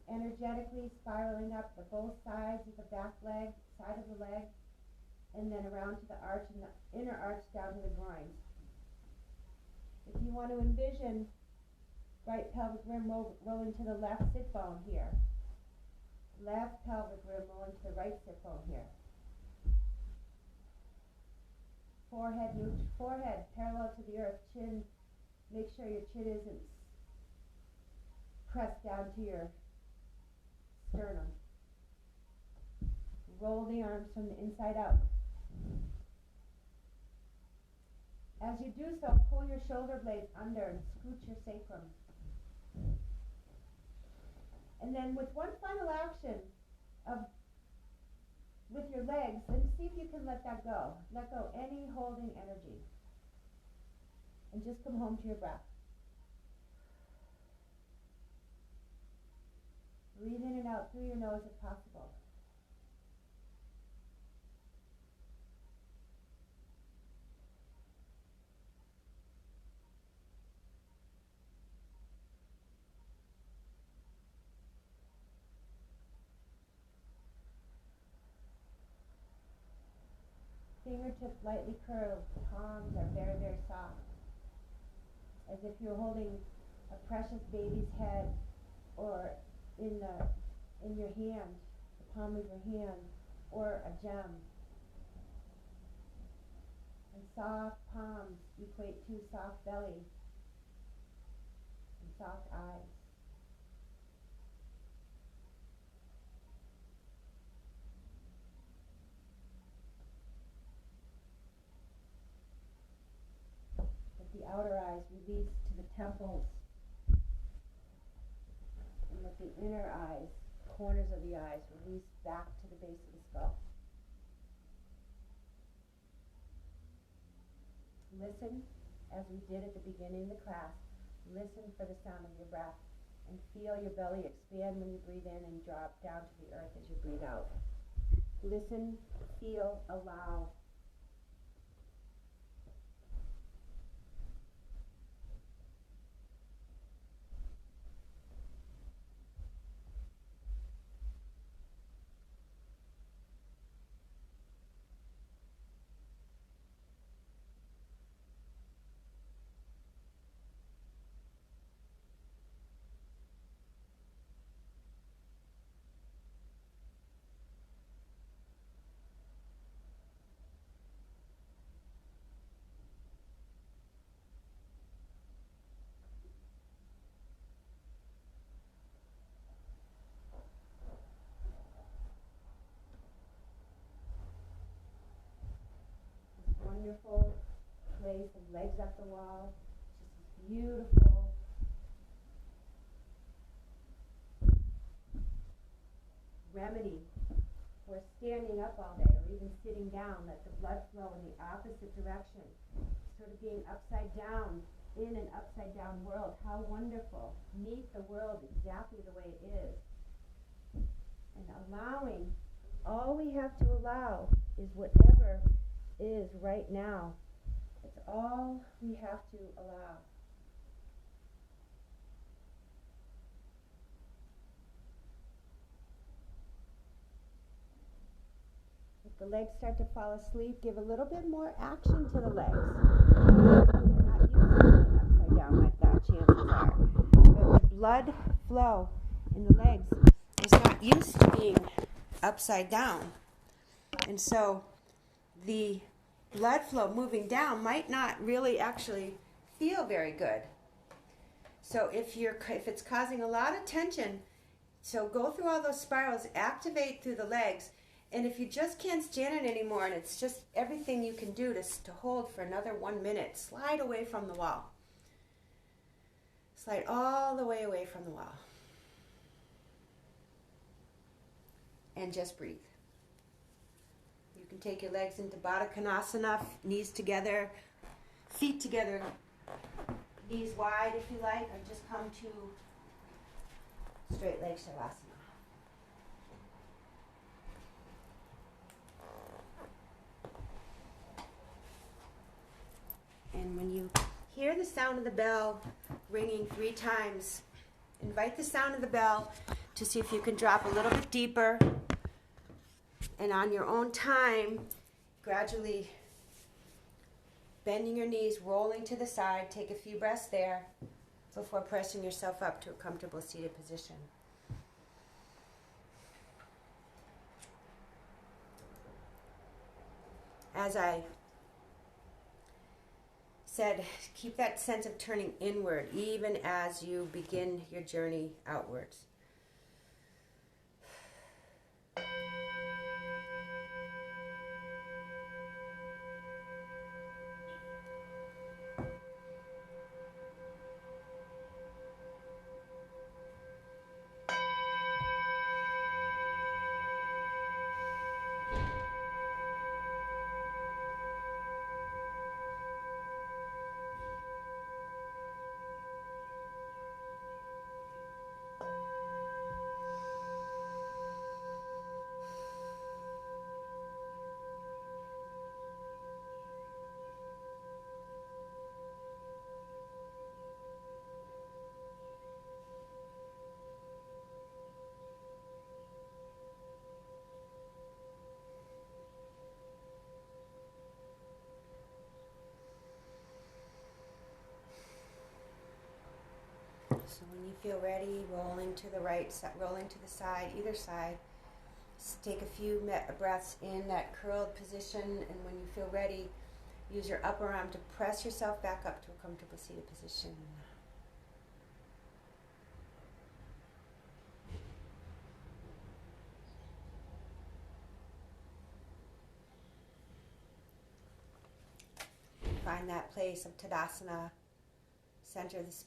energetically spiraling up both sides of the back leg, side of the leg, and then around to the arch, and the inner arch down to the groin. If you want to envision right pelvic rim rolling to the left sit bone here. Left pelvic rim rolling to the right sit bone here. Forehead parallel to the earth. Chin, make sure your chin isn't pressed down to your sternum. Roll the arms from the inside out. As you do so, pull your shoulder blades under and scooch your sacrum. And then with one final action with your legs, then see if you can let that go. Let go any holding energy. And just come home to your breath. Breathe in and out through your nose if possible. Fingertips lightly curled, palms are very, very soft, as if you're holding a precious baby's head, or in your hand, the palm of your hand, or a gem. And soft palms equate to soft belly and soft eyes. The outer eyes release to the temples, and let the inner eyes, corners of the eyes, release back to the base of the skull. Listen, as we did at the beginning of the class, listen for the sound of your breath, and feel your belly expand when you breathe in and drop down to the earth as you breathe out. Listen, feel, allow. Wonderful place of legs up the wall, just beautiful. Remedy for standing up all day or even sitting down. Let the blood flow in the opposite direction. Sort of being upside down in an upside down world. How wonderful. Meet the world exactly the way it is. And allowing, all we have to allow is whatever is right now. It's all we have to allow. If the legs start to fall asleep, give a little bit more action to the legs. They're not used to being upside down like that, chances are. The blood flow in the legs is not used to being upside down. And so the blood flow moving down might not really actually feel very good. So if it's causing a lot of tension, so go through all those spirals, activate through the legs, and if you just can't stand it anymore and it's just everything you can do to hold for another 1 minute, slide away from the wall. Slide all the way away from the wall. And just breathe. You can take your legs into Baddha Konasana, knees together, feet together, knees wide if you like, or just come to straight leg Shavasana. And when you hear the sound of the bell ringing 3 times, invite the sound of the bell to see if you can drop a little bit deeper. And on your own time, gradually bending your knees, rolling to the side. Take a few breaths there before pressing yourself up to a comfortable seated position. As I said, keep that sense of turning inward even as you begin your journey outwards. So when you feel ready, rolling to the right, rolling to the side, either side. Just take a few breaths in that curled position, and when you feel ready, use your upper arm to press yourself back up to a comfortable seated position. Find that place of Tadasana.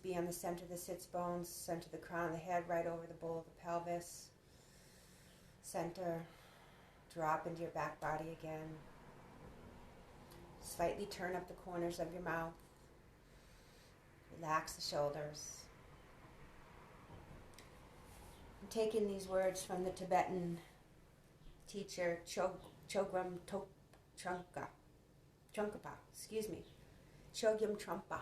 Be on the center of the sits bones, center of the crown of the head, right over the bowl of the pelvis. Center. Drop into your back body again. Slightly turn up the corners of your mouth. Relax the shoulders. I'm taking these words from the Tibetan teacher Chogyam Trungpa. Chogyam Trungpa.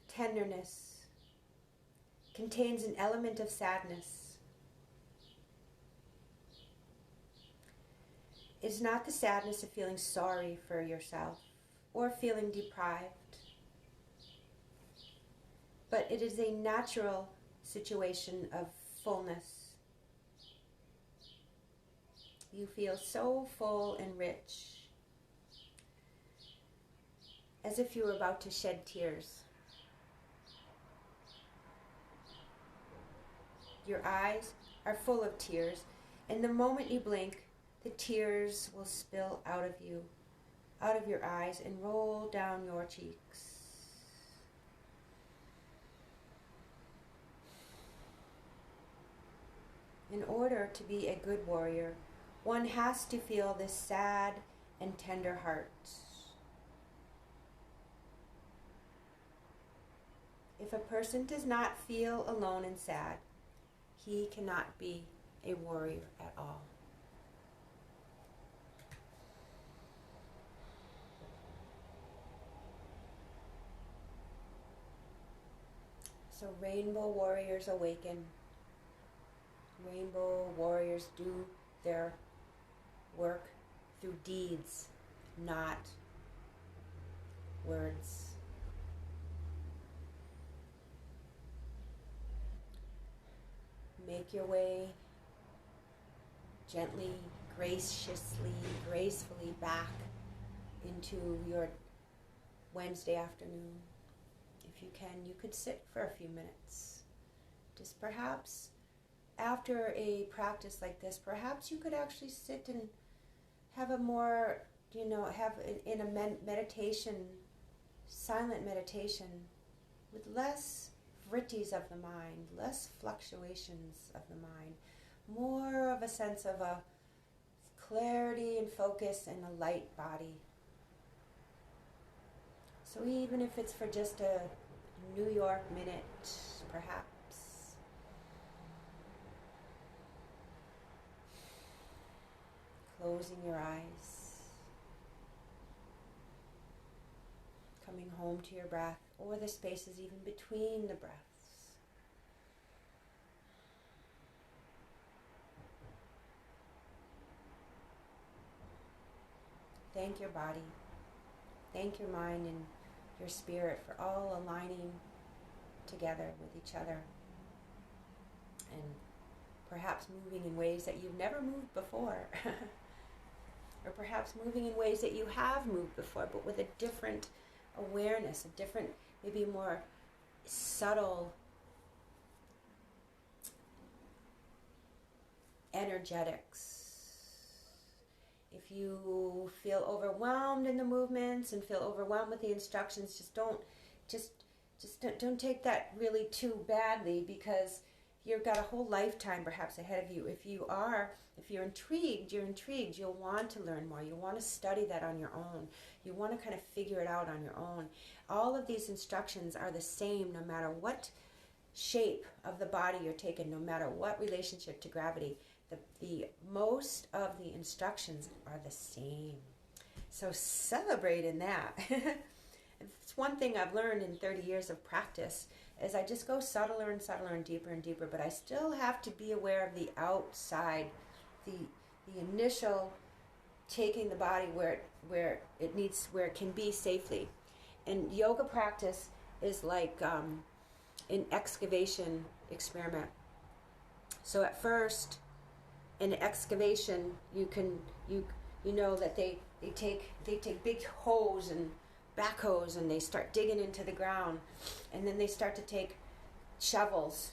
Tenderness contains an element of sadness. It is not the sadness of feeling sorry for yourself or feeling deprived, but it is a natural situation of fullness. You feel so full and rich, as if you were about to shed tears. Your eyes are full of tears, and the moment you blink, the tears will spill out of you, out of your eyes, and roll down your cheeks. In order to be a good warrior, one has to feel this sad and tender heart. If a person does not feel alone and sad, he cannot be a warrior at all. So rainbow warriors awaken. Rainbow warriors do their work through deeds, not words. Make your way gently, graciously, gracefully back into your Wednesday afternoon. If you can, you could sit for a few minutes. Just perhaps after a practice like this, perhaps you could actually sit and have a more, have in a meditation, silent meditation, with less vrittis of the mind, less fluctuations of the mind, more of a sense of a clarity and focus and a light body. So even if it's for just a New York minute, perhaps. Closing your eyes. Coming home to your breath, or the spaces even between the breaths. Thank your body. Thank your mind and your spirit for all aligning together with each other. And perhaps moving in ways that you've never moved before. Or perhaps moving in ways that you have moved before, but with a different awareness, a different, maybe more subtle energetics. If you feel overwhelmed in the movements and feel overwhelmed with the instructions, don't take that really too badly, because you've got a whole lifetime perhaps ahead of you. If you're intrigued, you'll want to learn more. You'll want to study that on your own. You want to kind of figure it out on your own. All of these instructions are the same no matter what shape of the body you're taking, no matter what relationship to gravity. The most of the instructions are the same. So celebrate in that. It's one thing I've learned in 30 years of practice, is I just go subtler and subtler and deeper, but I still have to be aware of the outside, the initial taking the body where it can be safely. And yoga practice is like an excavation experiment. So at first, in an excavation, you know that they take big hoes and backhoes and they start digging into the ground, and then they start to take shovels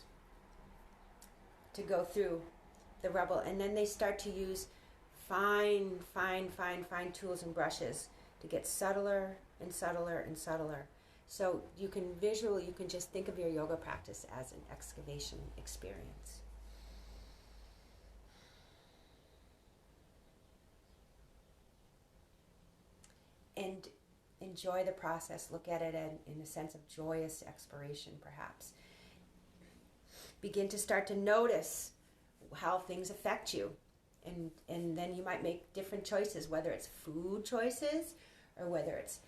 to go through the rubble, and then they start to use fine tools and brushes to get subtler and subtler and subtler. So you can just think of your yoga practice as an excavation experience. And enjoy the process. Look at it in a sense of joyous exploration, perhaps. Begin to start to notice how things affect you. And then you might make different choices, whether it's food choices, or whether it's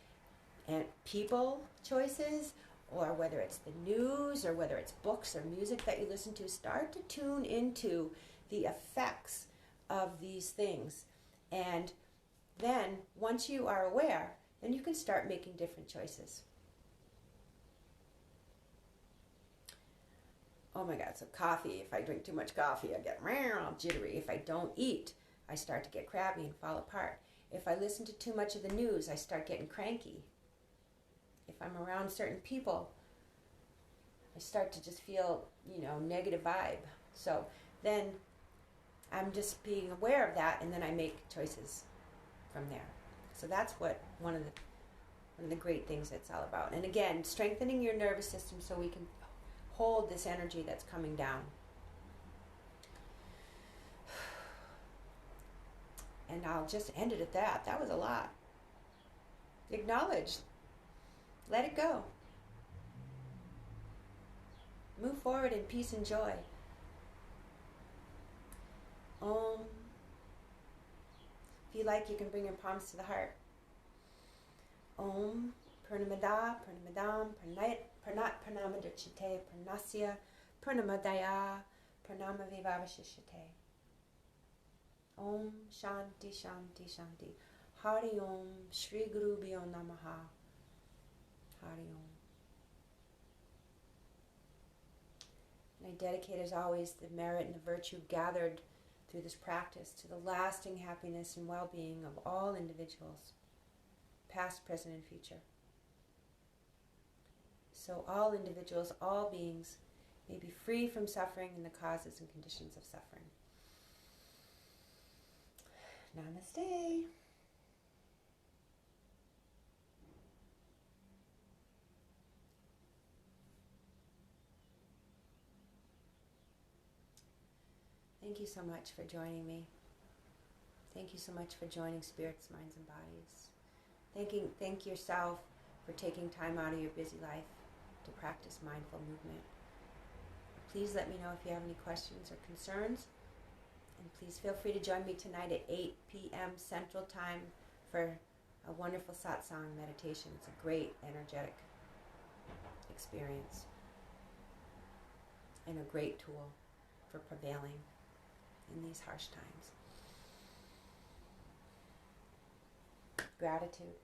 people choices, or whether it's the news, or whether it's books or music that you listen to. Start to tune into the effects of these things. And then, once you are aware, then you can start making different choices. Oh my God, so coffee, if I drink too much coffee, I get all jittery. If I don't eat, I start to get crabby and fall apart. If I listen to too much of the news, I start getting cranky. If I'm around certain people, I start to just feel, negative vibe. So then I'm just being aware of that, and then I make choices from there. So that's what one of the great things it's all about. And again, strengthening your nervous system so we can hold this energy that's coming down. And I'll just end it at that. That was a lot. Acknowledge. Let it go. Move forward in peace and joy. Om. If you like, you can bring your palms to the heart. Om. Purnamada, Purnamadam, Pranat Pranamadarchite, Pranasya, Purnamadaya, Pranama Vivavashishite. Om Shanti Shanti Shanti. Hari Om Shri Guru Bhyo Namaha. Hari Om. And I dedicate as always the merit and the virtue gathered through this practice to the lasting happiness and well-being of all individuals, past, present, and future. So all individuals, all beings, may be free from suffering and the causes and conditions of suffering. Namaste. Thank you so much for joining me. Thank you so much for joining Spirits, Minds, and Bodies. Thank yourself for taking time out of your busy life to practice mindful movement. Please let me know if you have any questions or concerns. And please feel free to join me tonight at 8 p.m. Central Time for a wonderful satsang meditation. It's a great energetic experience and a great tool for prevailing in these harsh times. Gratitude.